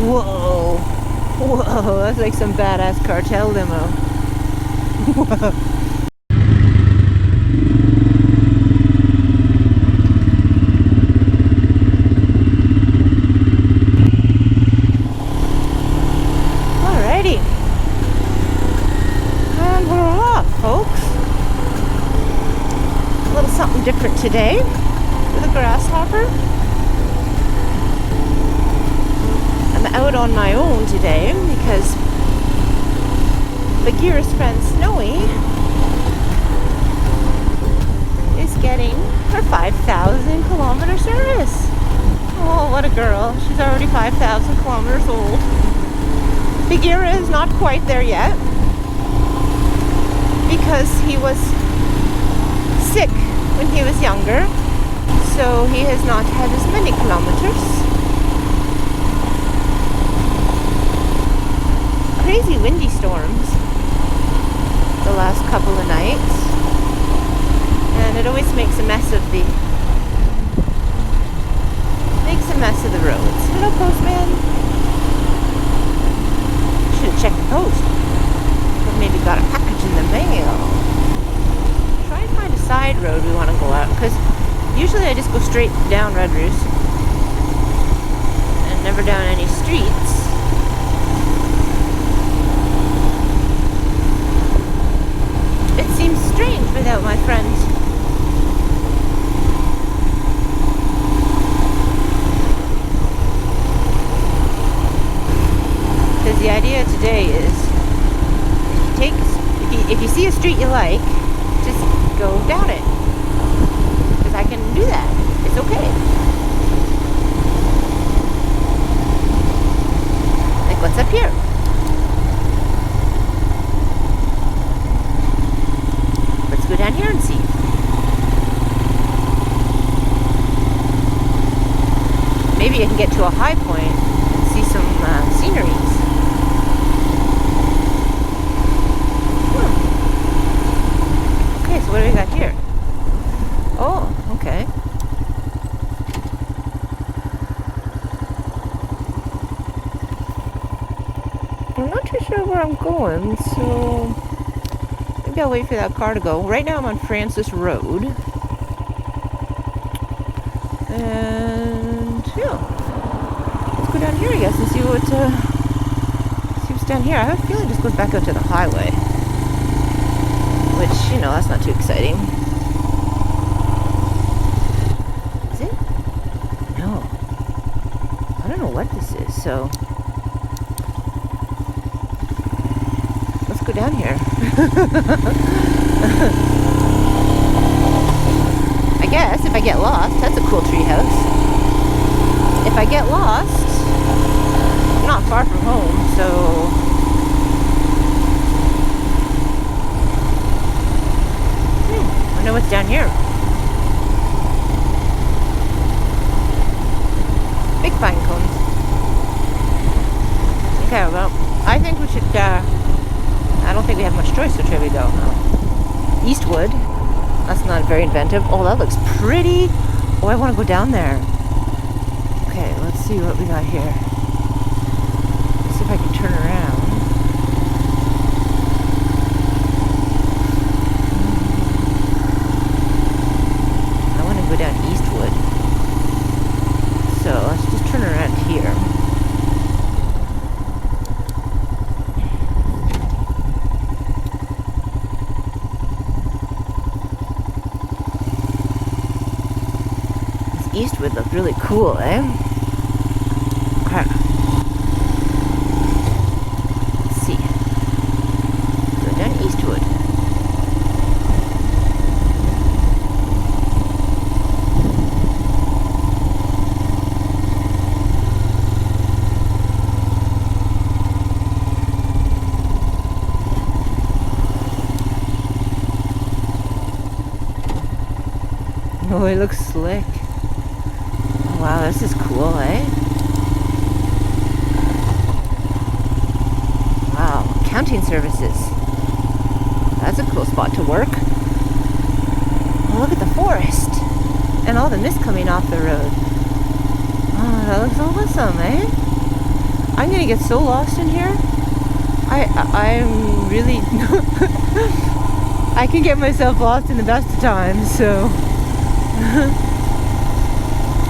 Whoa. Whoa, that's like some badass cartel limo. Whoa. Alrighty. And we're off, folks. A little something different today with a grasshopper. I'm out on my own today because Bagheera's friend Snowy is getting her 5,000 kilometer service. Oh, what a girl. She's already 5,000 kilometers old. Bagheera is not quite there yet because he was sick when he was younger, so he has not had as many kilometers. Crazy windy storms the last couple of nights, and it always makes a mess of the roads. Hello, postman. Should have checked the post. But maybe got a package in the mail. Try and find a side road we want to go out, because usually I just go straight down Red Roost and never down any streets. It seems strange without my friends. Because the idea today is, if you see a street you like, just go down it. Because I can do that. It's okay. Like what's up here? Let's go down here and see. Maybe I can get to a high point and see some sceneries. Okay, so what do we got here? Oh, okay. I'm not too sure where I'm going, so maybe I'll wait for that car to go. Right now I'm on Francis Road. And yeah. Let's go down here, I guess, and see what's down here. I have a feeling it just goes back out to the highway. Which, you know, that's not too exciting. Is it? No. I don't know what this is, so let's go down here. I guess if I get lost, that's a cool treehouse. If I get lost, I'm not far from home, so I know what's down here. Big pine cones. Okay, well, I think we should, I don't think we have much choice, so should we go? Eastwood. That's not very inventive. Oh, that looks pretty. Oh, I want to go down there. Okay, let's see what we got here. Let's see if I can turn around. I want to go down Eastwood. So let's just turn around here. Eastwood looked really cool, eh? Okay. Let's see. Go down Eastwood. Oh, it looks slick. Wow, this is cool, eh? Wow, accounting services. That's a cool spot to work. Oh, look at the forest. And all the mist coming off the road. Oh, that looks awesome, eh? I'm gonna get so lost in here. I'm really I can get myself lost in the best of times, so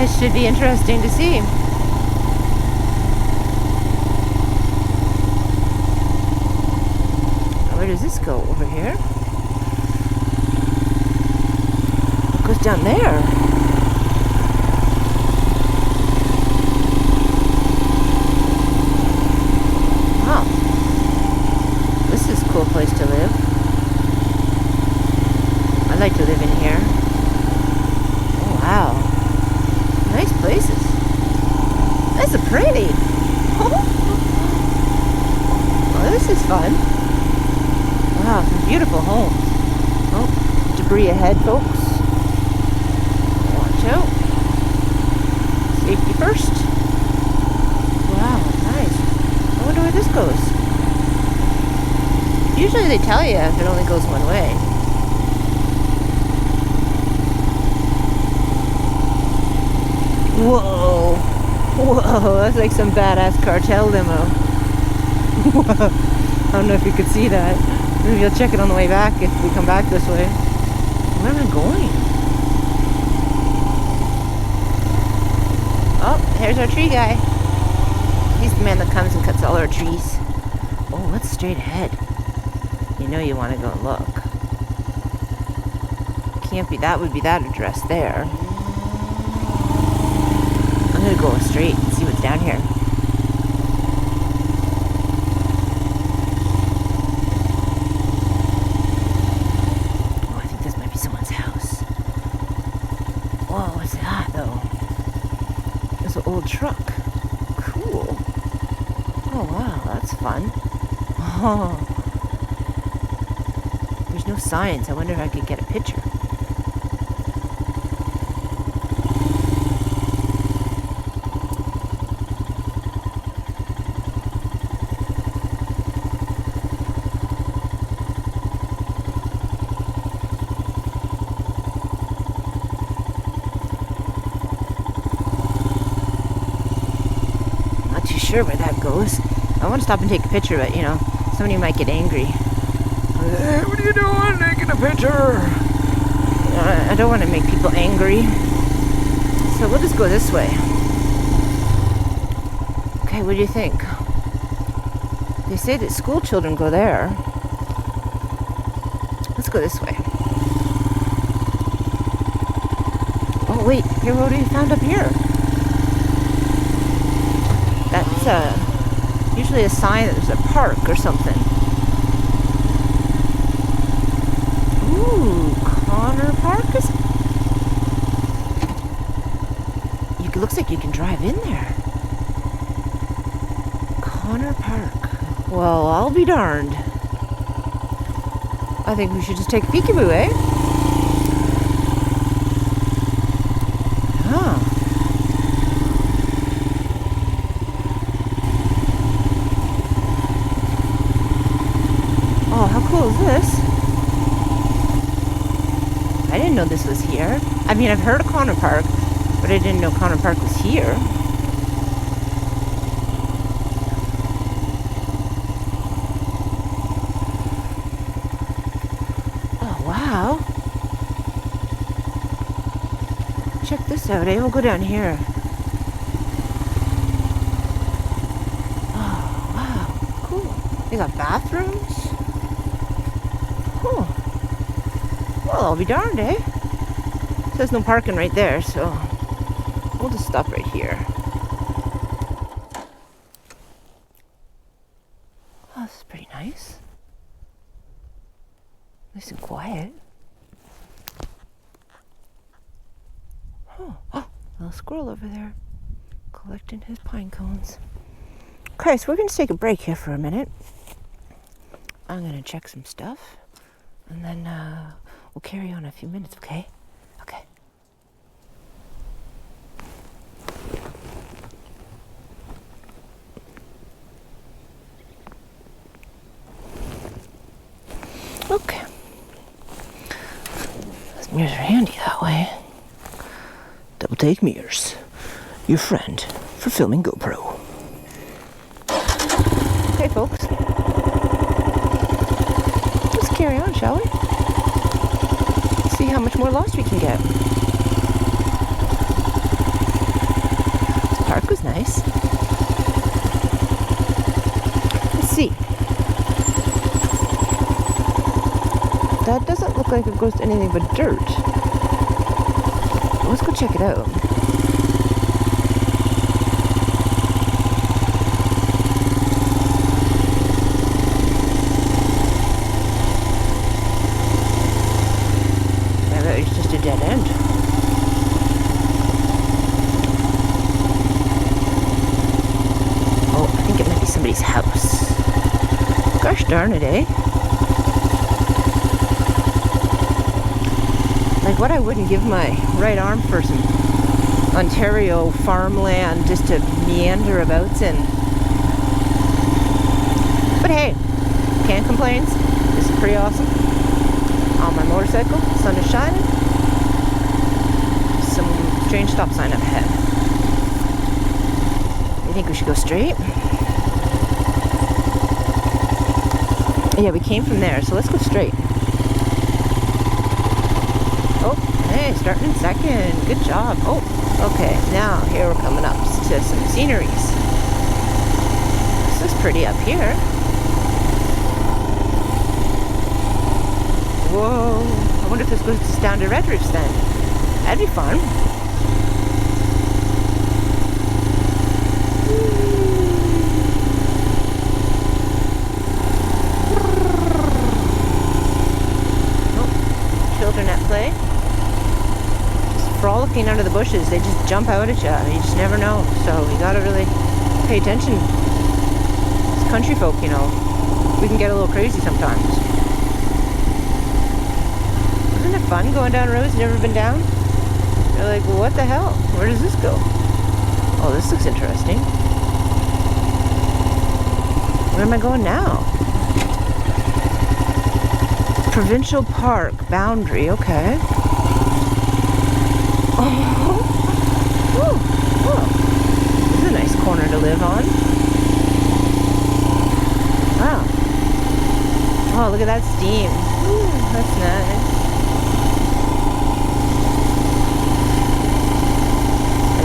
it should be interesting to see. Where does this go? Over here? It goes down there. Wow. This is a cool place to live. I'd like to live in here. Oh, wow. Nice places. That's pretty. Oh, this is fun. Wow, some beautiful homes. Oh, debris ahead, folks. Watch out. Safety first. Wow, nice. I wonder where this goes. Usually they tell you if it only goes one way. Whoa. Whoa, that's like some badass cartel limo. Whoa. I don't know if you could see that. Maybe I'll check it on the way back if we come back this way. Where am I going? Oh, there's our tree guy. He's the man that comes and cuts all our trees. Oh, what's straight ahead? You know you want to go and look. Can't be, that would be that address there. I'm gonna go straight and see what's down here. Oh, I think this might be someone's house. Whoa, what's that though? It's an old truck. Cool. Oh wow, that's fun. Oh. There's no signs. I wonder if I could get a picture. Not too sure where that goes. I want to stop and take a picture, but you know, somebody might get angry. Hey, what are you doing? Taking a picture. I don't want to make people angry. So we'll just go this way. Okay, what do you think? They say that school children go there. Let's go this way. Oh wait, here, what do you found up here? That's usually a sign that there's a park or something. Ooh, Connor Park is... It looks like you can drive in there. Connor Park. Well, I'll be darned. I think we should just take a peekaboo, eh? Huh. Oh, how cool is this? I didn't know this was here. I mean, I've heard of Connor Park, but I didn't know Connor Park was here. Oh, wow. Check this out, eh? We'll go down here. Oh, wow. Cool. They got bathrooms. Huh. Well, I'll be darned, eh? It says no parking right there, so we'll just stop right here. Oh, this is pretty nice. Nice and quiet. Oh, little squirrel over there collecting his pine cones. Okay, so we're going to take a break here for a minute. I'm going to check some stuff, and then we'll carry on in a few minutes, okay? Okay. Okay. Those mirrors are handy that way. Double take mirrors. Your friend for filming GoPro. folks. Let's carry on, shall we? See how much more lost we can get. This park was nice. Let's see. That doesn't look like it goes to anything but dirt. Let's go check it out. I bet it's just a dead end. Oh, I think it might be somebody's house. Gosh darn it, eh? Like what I wouldn't give my right arm for some Ontario farmland just to meander about in. But hey, can't complain. This is pretty awesome. On my motorcycle, sun is shining. Some strange stop sign up ahead. I think we should go straight. Yeah, we came from there, so let's go straight. Oh, hey, starting in second. Good job. Oh, okay. Now, here we're coming up to some sceneries. This looks pretty up here. Whoa. I wonder if this goes just down to Red Roofs then. That'd be fun. Oh, children at play. Frolicking under the bushes, they just jump out at you. You just never know. So you gotta really pay attention. It's country folk, you know. We can get a little crazy sometimes. Isn't it fun going down roads you've never been down? You're like, well, what the hell? Where does this go? Oh, this looks interesting. Where am I going now? Provincial Park boundary. Okay. Oh, this is a nice corner to live on. Wow. Oh, look at that steam. Ooh, that's nice.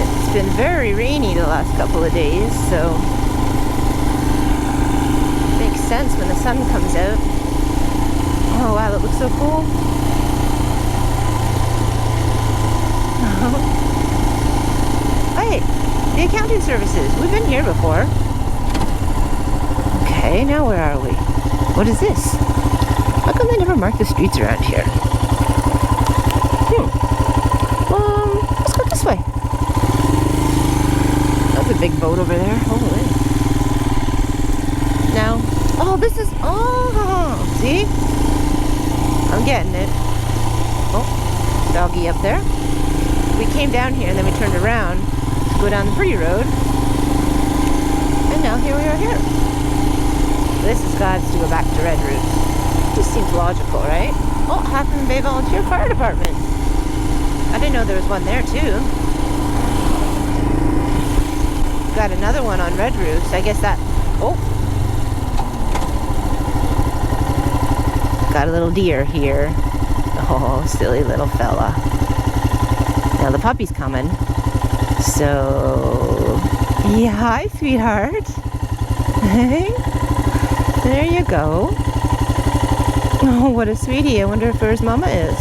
It's been very rainy the last couple of days, so makes sense when the sun comes out. Oh wow, that looks so cool. Hey, the accounting services. We've been here before. Okay, now where are we? What is this? How come they never mark the streets around here? Let's go this way. That's a big boat over there. Holy. Now, oh, this is, see? I'm getting it. Oh, doggy up there. We came down here and then we turned around to go down the pretty road. And now here we are here. This has got to go back to Red Roofs. Just seems logical, right? Oh, Half Moon Bay Volunteer Fire Department. I didn't know there was one there too. Got another one on Red Roofs. I guess that, oh. Got a little deer here. Oh, silly little fella. Now the puppy's coming. So, yeah, hi, sweetheart. Hey, there you go. Oh, what a sweetie. I wonder if where his mama is.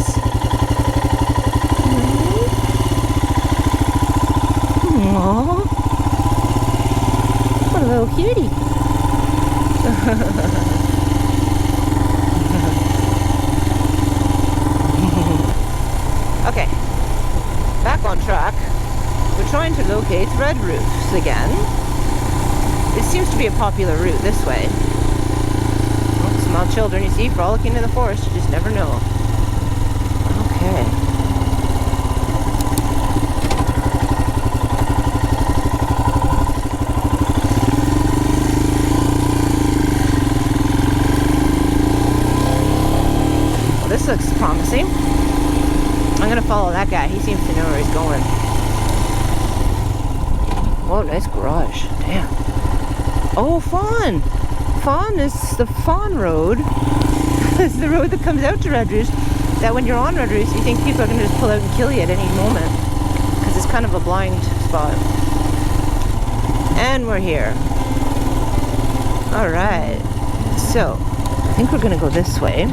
Aww. What a little cutie. Okay, back on track. We're trying to locate Red Roofs again. This seems to be a popular route this way. Oh, small children, you see, frolicking in the forest. You just never know. Okay. Well, this looks promising. I'm gonna follow that guy. He seems to know where he's going. Whoa, nice garage. Damn. Oh, fun! Fawn is the Fawn Road. It's the road that comes out to Red Roost. That when you're on Red Roost, you think people are going to just pull out and kill you at any moment. Because it's kind of a blind spot. And we're here. Alright. So, I think we're going to go this way.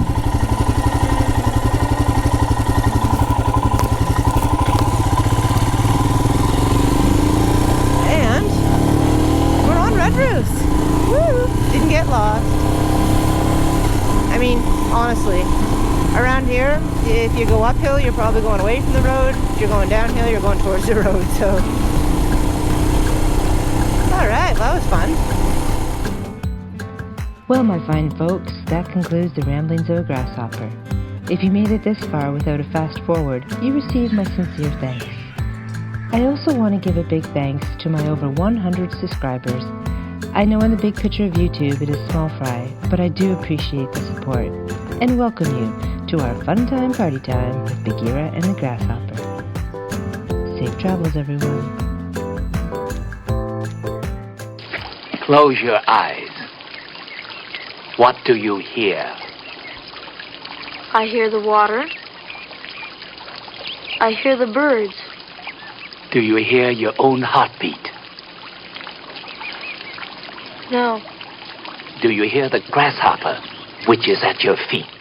And we're on Red Roost. Woo! Didn't get lost. I mean, honestly, around here, if you go uphill, you're probably going away from the road. If you're going downhill, you're going towards the road, so. Alright, well, that was fun. Well, my fine folks, that concludes the ramblings of a grasshopper. If you made it this far without a fast forward, you received my sincere thanks. I also want to give a big thanks to my over 100 subscribers. I know in the big picture of YouTube it is small fry, but I do appreciate the support, and welcome you to our fun time party time with Bagheera and the Grasshopper. Safe travels, everyone. Close your eyes. What do you hear? I hear the water. I hear the birds. Do you hear your own heartbeat? No. Do you hear the grasshopper, which is at your feet?